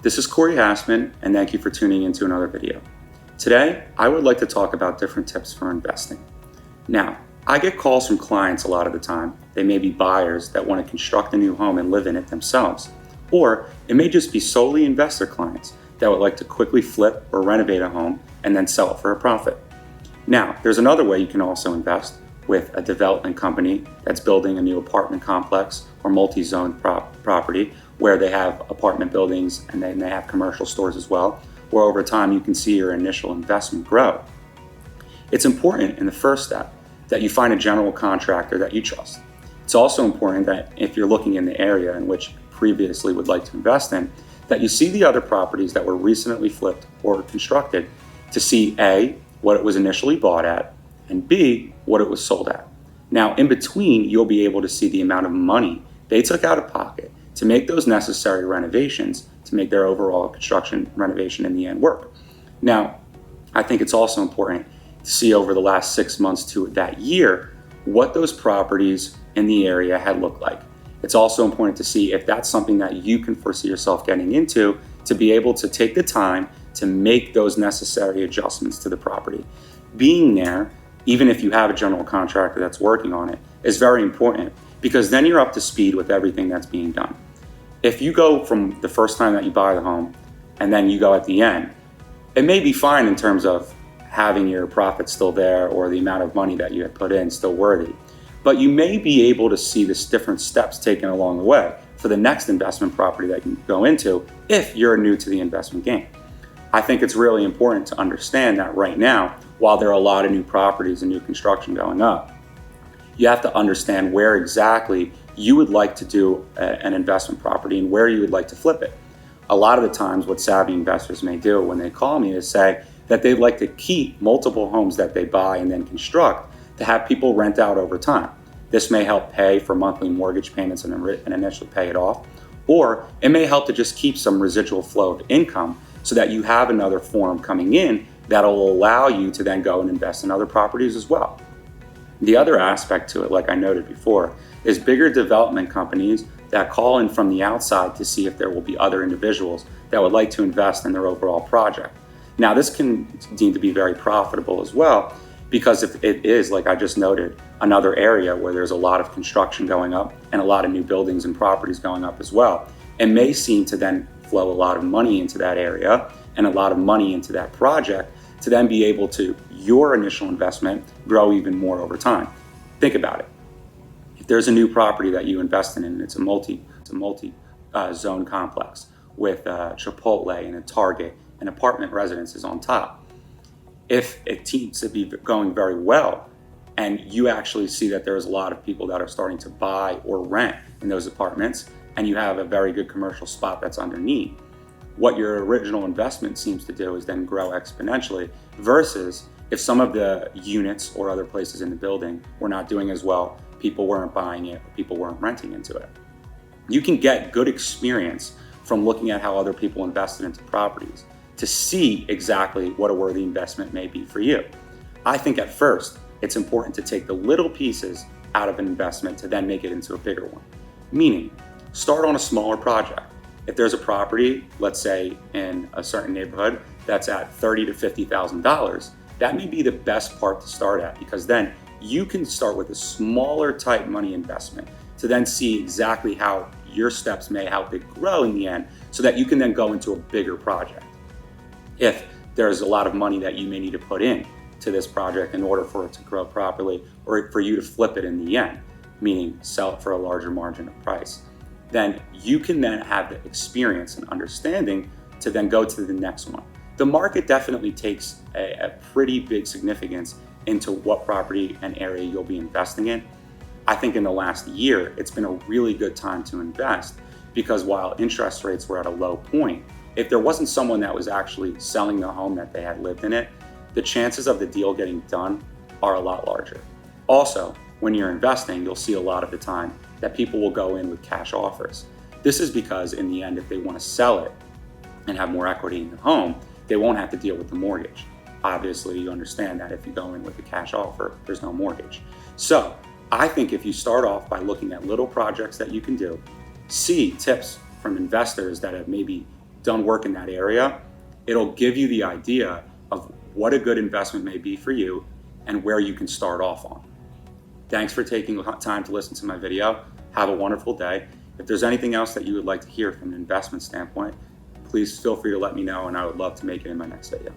this is Corey.hassman, and thank you for tuning into another video. Today, I would like to talk about different tips for investing. Now, I get calls from clients a lot of the time. They may be buyers that want to construct a new home and live in it themselves. Or it may just be solely investor clients that would like to quickly flip or renovate a home and then sell it for a profit. Now, there's another way you can also invest with a development company that's building a new apartment complex or multi-zone property where they have apartment buildings and then they have commercial stores as well, where over time you can see your initial investment grow. It's important in the first step that you find a general contractor that you trust. It's also important that if you're looking in the area in which you previously would like to invest in, that you see the other properties that were recently flipped or constructed to see A, what it was initially bought at, and B, what it was sold at. Now, in between, you'll be able to see the amount of money they took out of pocket to make those necessary renovations to make their overall construction renovation in the end work. Now, I think it's also important to see over the last 6 months to that year what those properties in the area had looked like. It's also important to see if that's something that you can foresee yourself getting into to be able to take the time to make those necessary adjustments to the property. Being there, even if you have a general contractor that's working on it, is very important because then you're up to speed with everything that's being done. If you go from the first time that you buy the home and then you go at the end, it may be fine in terms of having your profit still there or the amount of money that you had put in still worthy. But you may be able to see the different steps taken along the way for the next investment property that you can go into if you're new to the investment game. I think it's really important to understand that right now, while there are a lot of new properties and new construction going up, you have to understand where exactly you would like to do an investment property and where you would like to flip it. A lot of the times what savvy investors may do when they call me is say that they'd like to keep multiple homes that they buy and then construct to have people rent out over time. This may help pay for monthly mortgage payments and initially pay it off, or it may help to just keep some residual flow of income so that you have another form coming in that'll allow you to then go and invest in other properties as well. The other aspect to it, like I noted before, is bigger development companies that call in from the outside to see if there will be other individuals that would like to invest in their overall project. Now, this can deem to be very profitable as well, because if it is, like I just noted, another area where there's a lot of construction going up and a lot of new buildings and properties going up as well, it may seem to then flow a lot of money into that area and a lot of money into that project to then be able to, your initial investment, grow even more over time. Think about it. If there's a new property that you invest in and it's a multi-zone complex with Chipotle and a Target and apartment residences on top, if it seems to be going very well and you actually see that there's a lot of people that are starting to buy or rent in those apartments and you have a very good commercial spot that's underneath, what your original investment seems to do is then grow exponentially versus if some of the units or other places in the building were not doing as well, people weren't buying it, or people weren't renting into it. You can get good experience from looking at how other people invested into properties to see exactly what a worthy investment may be for you. I think at first, it's important to take the little pieces out of an investment to then make it into a bigger one. Meaning, start on a smaller project. If there's a property, let's say in a certain neighborhood, that's at $30,000 to $50,000, that may be the best part to start at, because then you can start with a smaller type money investment to then see exactly how your steps may help it grow in the end so that you can then go into a bigger project. If there's a lot of money that you may need to put in to this project in order for it to grow properly or for you to flip it in the end, meaning sell it for a larger margin of price, then you can then have the experience and understanding to then go to the next one. The market definitely takes a pretty big significance into what property and area you'll be investing in. I think in the last year, it's been a really good time to invest because while interest rates were at a low point, if there wasn't someone that was actually selling the home that they had lived in it, the chances of the deal getting done are a lot larger. Also, when you're investing, you'll see a lot of the time that people will go in with cash offers. This is because in the end, if they want to sell it and have more equity in the home, they won't have to deal with the mortgage. Obviously, you understand that if you go in with a cash offer, there's no mortgage. So I think if you start off by looking at little projects that you can do, see tips from investors that have maybe done work in that area, it'll give you the idea of what a good investment may be for you and where you can start off on. Thanks for taking time to listen to my video. Have a wonderful day. If there's anything else that you would like to hear from an investment standpoint, please feel free to let me know, and I would love to make it in my next video.